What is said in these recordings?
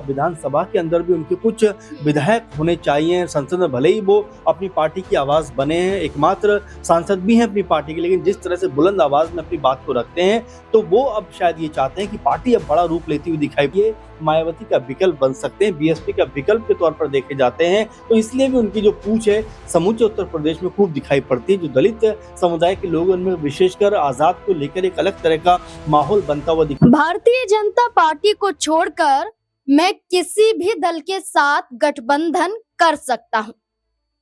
विधानसभा के अंदर भी उनके कुछ विधायक होने चाहिए संसद में, भले ही वो अपनी पार्टी की आवाज बने हैं, एकमात्र सांसद भी हैं अपनी पार्टी के, लेकिन जिस तरह से बुलंद आवाज में अपनी बात को रखते हैं तो वो अब शायद ये चाहते हैं कि पार्टी अब बड़ा रूप लेती हुई दिखाई दे, मायावती का विकल्प बन सकते हैं, बीएसपी का विकल्प के तौर पर देखे जाते हैं। तो इसलिए भी उनकी जो पूछ है समूचे उत्तर प्रदेश में खूब दिखाई पड़ती है। जो दलित समुदाय के लोग उनमें विशेषकर आजाद को लेकर एक अलग तरह का माहौल बनता हुआ दिखा। भारतीय जनता पार्टी को छोड़कर मैं किसी भी दल के साथ गठबंधन कर सकता हूं,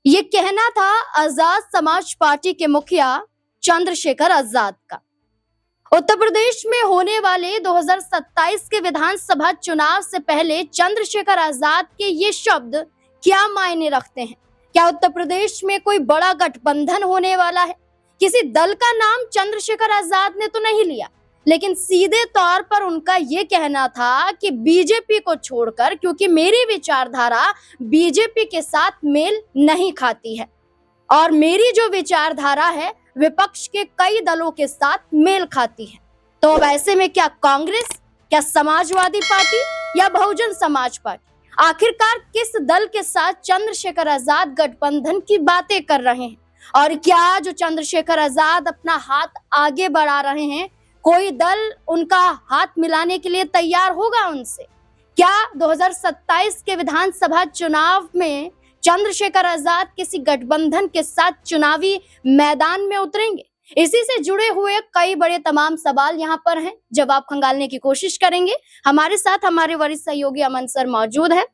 ये कहना था आजाद समाज पार्टी के मुखिया चंद्रशेखर आजाद का। उत्तर प्रदेश में होने वाले 2027 के विधानसभा चुनाव से पहले चंद्रशेखर आजाद के ये शब्द क्या मायने रखते हैं? क्या उत्तर प्रदेश में कोई बड़ा गठबंधन होने वाला है? किसी दल का नाम चंद्रशेखर आजाद ने तो नहीं लिया, लेकिन सीधे तौर पर उनका ये कहना था कि बीजेपी को छोड़कर, क्योंकि मेरी विचारधारा बीजेपी के साथ मेल नहीं खाती है और मेरी जो विचारधारा है विपक्ष के कई दलों के साथ मेल खाती है। तो अब ऐसे में क्या कांग्रेस, क्या समाजवादी पार्टी या बहुजन समाज पार्टी, आखिरकार किस दल के साथ चंद्रशेखर आजाद गठबंधन की बातें कर रहे हैं? और क्या जो चंद्रशेखर आजाद अपना हाथ आगे बढ़ा रहे हैं, कोई दल उनका हाथ मिलाने के लिए तैयार होगा उनसे? क्या 2027 के विधानसभा चुनाव में चंद्रशेखर आजाद किसी गठबंधन के साथ चुनावी मैदान में उतरेंगे? इसी से जुड़े हुए कई बड़े तमाम सवाल यहाँ पर हैं, जवाब खंगालने की कोशिश करेंगे। हमारे साथ हमारे वरिष्ठ सहयोगी अमन सर मौजूद है।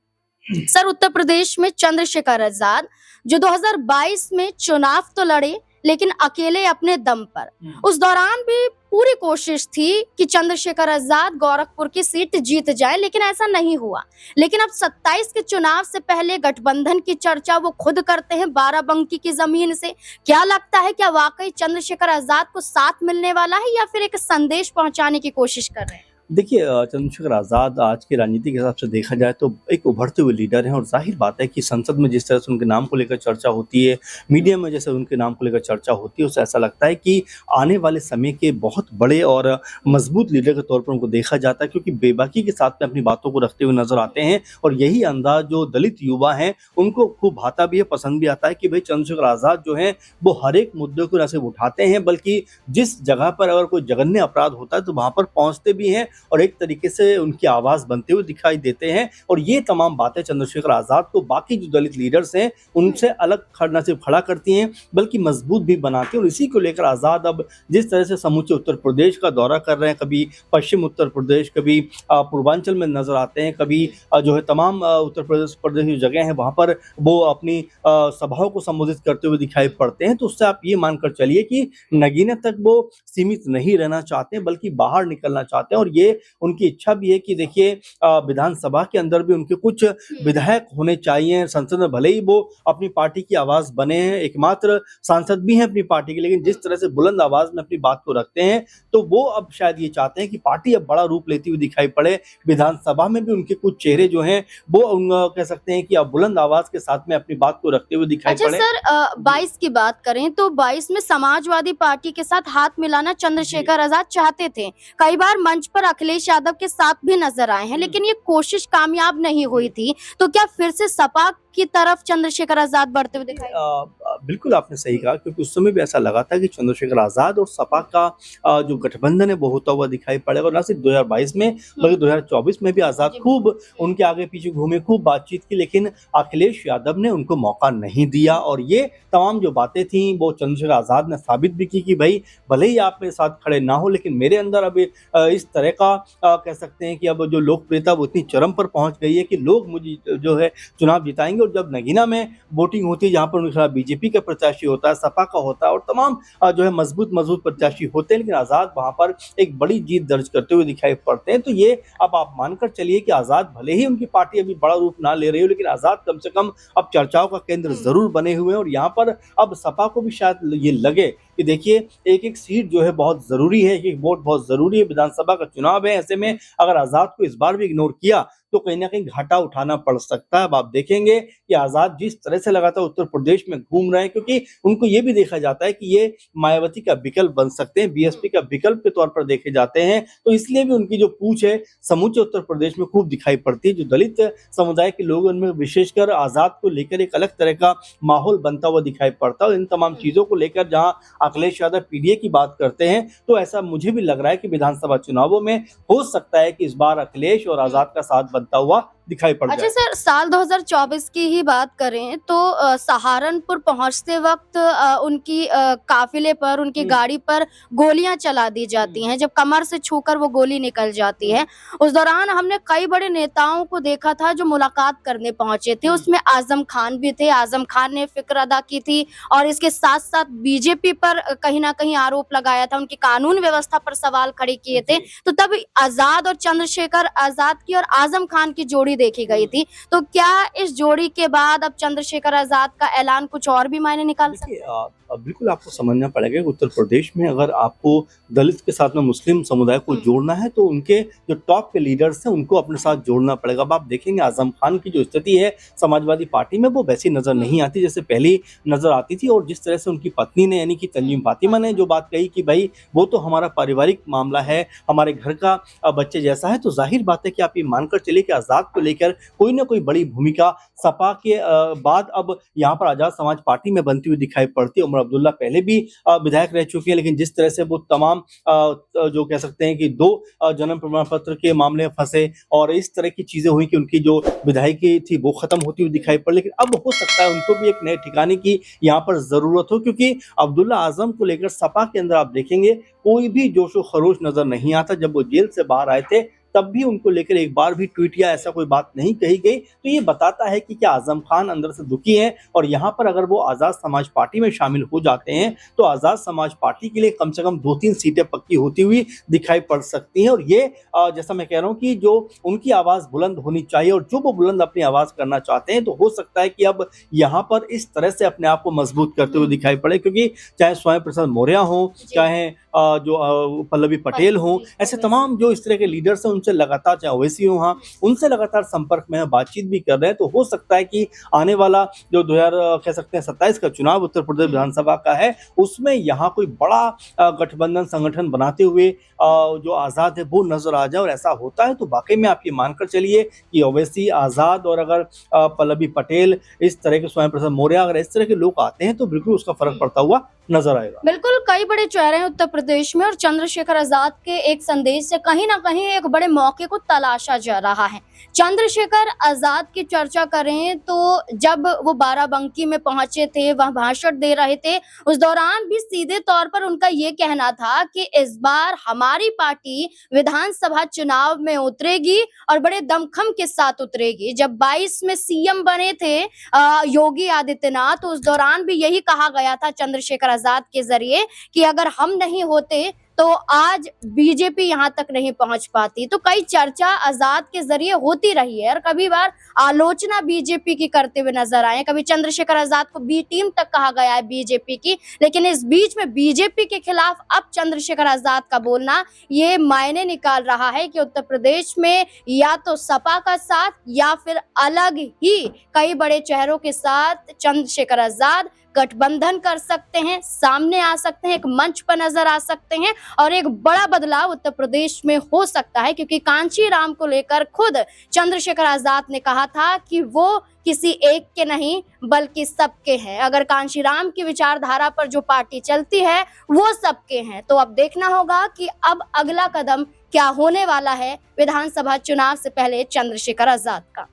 सर, उत्तर प्रदेश में चंद्रशेखर आजाद जो 2022 में चुनाव तो लड़े लेकिन अकेले अपने दम पर, उस दौरान भी पूरी कोशिश थी कि चंद्रशेखर आजाद गोरखपुर की सीट जीत जाए, लेकिन ऐसा नहीं हुआ। लेकिन अब 27 के चुनाव से पहले गठबंधन की चर्चा वो खुद करते हैं बाराबंकी की जमीन से। क्या लगता है, क्या वाकई चंद्रशेखर आजाद को साथ मिलने वाला है या फिर एक संदेश पहुंचाने की कोशिश कर रहे हैं? देखिए, चंद्रशेखर आज़ाद आज की राजनीति के हिसाब से देखा जाए तो एक उभरते हुए लीडर हैं और जाहिर बात है कि संसद में जिस तरह से उनके नाम को लेकर चर्चा होती है, मीडिया में जैसे उनके नाम को लेकर चर्चा होती है, उससे ऐसा लगता है कि आने वाले समय के बहुत बड़े और मजबूत लीडर के तौर पर उनको देखा जाता है, क्योंकि बेबाकी के साथ में अपनी बातों को रखते हुए नजर आते हैं। और यही अंदाज जो दलित युवा हैं उनको खूब भाता भी है, पसंद भी आता है कि भाई चंद्रशेखर आज़ाद जो है वो हर एक मुद्दे को न सिर्फ उठाते हैं बल्कि जिस जगह पर अगर कोई जघन्य अपराध होता है तो वहां पर पहुंचते भी हैं और एक तरीके से उनकी आवाज बनते हुए दिखाई देते हैं। और ये तमाम बातें चंद्रशेखर आजाद को बाकी जो दलित लीडर्स हैं उनसे अलग न सिर्फ खड़ा करती हैं बल्कि मजबूत भी बनाती हैं। और इसी को लेकर आजाद अब जिस तरह से समूचे उत्तर प्रदेश का दौरा कर रहे हैं, कभी पश्चिम उत्तर प्रदेश, कभी पूर्वांचल में नजर आते हैं, कभी जो है तमाम उत्तर प्रदेश की जगह है वहां पर वो अपनी सभाओं को संबोधित करते हुए दिखाई पड़ते हैं। तो उससे आप ये मानकर चलिए कि नगीने तक वो सीमित नहीं रहना चाहते बल्कि बाहर निकलना चाहते हैं। और ये उनकी इच्छा भी है कि देखिए विधानसभा के अंदर भी उनके कुछ विधायक होने चाहिए संसद में, भले ही वो अपनी पार्टी की आवाज बने हैं, एकमात्र सांसद भी हैं अपनी पार्टी के, लेकिन जिस तरह से बुलंद आवाज में अपनी बात को रखते हैं तो वो अब शायद ये चाहते हैं कि पार्टी अब बड़ा रूप लेती हुई दिखाई पड़े। विधानसभा में भी उनके कुछ चेहरे जो हैं वो कह सकते हैं कि अब बुलंद आवाज के साथ में अपनी बात को रखते हुए दिखाई पड़े। सर, 22 की बात करें तो 22 में समाजवादी पार्टी के साथ हाथ मिलाना चंद्रशेखर आजाद चाहते थे। कई बार मंच पर अखिलेश यादव के साथ भी नजर आए हैं, लेकिन ये कोशिश कामयाब नहीं हुई थी। तो क्या फिर से सपा की तरफ चंद्रशेखर आजाद बढ़ते हुए दिखाई? बिल्कुल आपने सही कहा, क्योंकि उस समय भी ऐसा लगा था कि चंद्रशेखर आजाद और सपा का जो गठबंधन है वो होता हुआ दिखाई पड़ेगा। और न सिर्फ 2022 में बल्कि 2024 में भी आजाद खूब उनके आगे पीछे घूमे, खूब बातचीत की, लेकिन अखिलेश यादव ने उनको मौका नहीं दिया। और ये तमाम जो बातें थी वो चंद्रशेखर आजाद ने साबित भी की कि भाई भले ही आप मेरे साथ खड़े ना हो, लेकिन मेरे अंदर अब इस तरह का कह सकते हैं कि अब जो लोकप्रियता वो इतनी चरम पर पहुंच गई है कि लोग मुझे जो है चुनाव जिताएंगे। और जब नगीना में वोटिंग होती है जहां पर उनके खिलाफ बीजेपी का प्रत्याशी होता है, सपा का होता है और तमाम जो है मजबूत प्रत्याशी होते हैं, लेकिन आजाद वहां पर एक बड़ी जीत दर्ज करते हुए दिखाई पड़ते हैं। तो ये अब आप मानकर चलिए कि आजाद भले ही उनकी पार्टी अभी बड़ा रूप ना ले रही हो, लेकिन आजाद कम से कम अब चर्चाओं का केंद्र जरूर बने हुए हैं। और यहाँ पर अब सपा को भी शायद ये लगे कि देखिए एक एक सीट जो है बहुत जरूरी है, एक एक वोट बहुत जरूरी है, विधानसभा का चुनाव है। ऐसे में अगर आजाद को इस बार भी इग्नोर किया तो कहीं ना कहीं घाटा उठाना पड़ सकता है। अब आप देखेंगे कि आजाद जिस तरह से लगातार उत्तर प्रदेश में घूम रहे हैं, क्योंकि उनको ये भी देखा जाता है कि ये मायावती का विकल्प बन सकते हैं, बीएसपी का विकल्प के तौर पर देखे जाते हैं, तो इसलिए भी उनकी जो पूछ है समूचे उत्तर प्रदेश में खूब दिखाई पड़ती है। जो दलित समुदाय के लोग उनमें विशेषकर आजाद को लेकर एक अलग तरह का माहौल बनता हुआ दिखाई पड़ता है। और इन तमाम चीजों को लेकर जहां अखिलेश यादव पीडीए की बात करते हैं, तो ऐसा मुझे भी लग रहा है कि विधानसभा चुनावों में हो सकता है कि इस बार अखिलेश और आजाद का साथ बनता हुआ दिखाई पड़ अच्छा जाए। सर, साल 2024 की ही बात करें तो सहारनपुर पहुंचते वक्त उनकी काफिले पर, उनकी गाड़ी पर गोलियां चला दी जाती हैं, जब कमर से छूकर वो गोली निकल जाती है। उस दौरान हमने कई बड़े नेताओं को देखा था जो मुलाकात करने पहुंचे थे, उसमें आजम खान भी थे। आजम खान ने फिक्र अदा की थी और इसके साथ साथ बीजेपी पर कहीं ना कहीं आरोप लगाया था, उनकी कानून व्यवस्था पर सवाल खड़े किए थे। तो तब आजाद और चंद्रशेखर आजाद की और आजम खान की जोड़ी देखी गई थी। तो क्या इस जोड़ी के बाद अब चंद्रशेखर आजाद का ऐलान कुछ और भी मायने निकाल सकता है? देखिए बिल्कुल आपको समझना पड़ेगा कि उत्तर प्रदेश में अगर आपको दलित के साथ में मुस्लिम समुदाय को जोड़ना है तो उनके जो टॉप के लीडर्स हैं उनको अपने साथ जोड़ना पड़ेगा। अब आप देखेंगे आजम खान की जो स्थिति है समाजवादी पार्टी में वो वैसी नजर नहीं आती जैसे पहली नजर आती थी। और जिस तरह से उनकी पत्नी ने यानी कि तंजीम फातिमा ने जो बात कही कि भाई वो तो हमारा पारिवारिक मामला है, हमारे घर का बच्चे जैसा है, तो जाहिर बात है कि आप ये मानकर चलिए कि आजाद को लेकर कोई ना कोई बड़ी भूमिका सपा के बाद अब यहाँ पर आजाद समाज पार्टी में बनती हुई दिखाई पड़ती है। उमर अब्दुल्ला पहले भी विधायक रह चुके हैं, लेकिन जिस तरह से वो तमाम जो कह सकते हैं कि दो जन्म प्रमाण पत्र के मामले में फंसे और इस तरह की चीजें हुई कि उनकी जो विधायकी थी वो खत्म होती हुई दिखाई पड़ी। लेकिन अब हो सकता है उनको भी एक नए ठिकाने की यहाँ पर जरूरत हो, क्योंकि अब्दुल्ला आजम को लेकर सपा के अंदर आप देखेंगे कोई भी जोशो खरोश नजर नहीं आता। जब वो जेल से बाहर आए थे तब भी उनको लेकर एक बार भी ट्वीट या ऐसा कोई बात नहीं कही गई। तो ये बताता है कि क्या आजम खान अंदर से दुखी हैं और यहाँ पर अगर वो आजाद समाज पार्टी में शामिल हो जाते हैं तो आजाद समाज पार्टी के लिए कम से कम 2-3 सीटें पक्की होती हुई दिखाई पड़ सकती हैं। और ये जैसा मैं कह रहा हूँ कि जो उनकी आवाज बुलंद होनी चाहिए और जो वो बुलंद अपनी आवाज करना चाहते हैं, तो हो सकता है कि अब यहाँ पर इस तरह से अपने आप को मजबूत करते हुए दिखाई पड़े, क्योंकि चाहे स्वयं प्रसाद मौर्य हो, चाहे जो पल्लवी पटेल हो, ऐसे तमाम जो इस तरह के लीडर्स हैं उनसे लगातार, चाहे ओवैसी हो, हाँ उनसे लगातार संपर्क में बातचीत भी कर रहे हैं। तो हो सकता है कि आने वाला जो 2027 का चुनाव उत्तर प्रदेश विधानसभा का है उसमें यहाँ कोई बड़ा गठबंधन संगठन बनाते हुए जो आजाद है वो नजर आ जाए। और ऐसा होता है तो वाकई में आप ये मानकर चलिए कि ओवैसी, आजाद और अगर पल्लवी पटेल, इस तरह के स्वयं प्रसाद मौर्य, अगर इस तरह के लोग आते हैं तो बिल्कुल उसका फर्क पड़ता हुआ नजर आएगा। बिल्कुल, कई बड़े चेहरे हैं उत्तर प्रदेश में और चंद्रशेखर आजाद के एक संदेश से कहीं ना कहीं एक बड़े मौके को तलाशा जा रहा है। चंद्रशेखर आजाद की चर्चा करें तो जब वो बाराबंकी में पहुंचे थे, वहां भाषण दे रहे थे, उस दौरान भी सीधे तौर पर उनका ये कहना था कि इस बार हमारी पार्टी विधानसभा चुनाव में उतरेगी और बड़े दमखम के साथ उतरेगी। जब 22 में सीएम बने थे योगी आदित्यनाथ, तो उस दौरान भी यही कहा गया था चंद्रशेखर आजाद के जरिए कि अगर हम नहीं होते तो आज बीजेपी यहाँ तक नहीं पहुंच पाती। तो कई चर्चा आजाद के जरिए होती रही है और कभी बार आलोचना बीजेपी की करते हुए नजर आए। कभी चंद्रशेखर आजाद को बी टीम तक कहा गया है बीजेपी की, लेकिन इस बीच में बीजेपी के खिलाफ अब चंद्रशेखर आजाद का बोलना ये मायने निकाल रहा है कि उत्तर प्रदेश में या तो सपा का साथ या फिर अलग ही कई बड़े चेहरों के साथ चंद्रशेखर आजाद गठबंधन कर सकते हैं, सामने आ सकते हैं, एक मंच पर नजर आ सकते हैं और एक बड़ा बदलाव उत्तर प्रदेश में हो सकता है। क्योंकि कांची राम को लेकर खुद चंद्रशेखर आजाद ने कहा था कि वो किसी एक के नहीं बल्कि सबके हैं। अगर कांची राम की विचारधारा पर जो पार्टी चलती है वो सबके हैं। तो अब देखना होगा कि अब अगला कदम क्या होने वाला है विधानसभा चुनाव से पहले चंद्रशेखर आजाद का।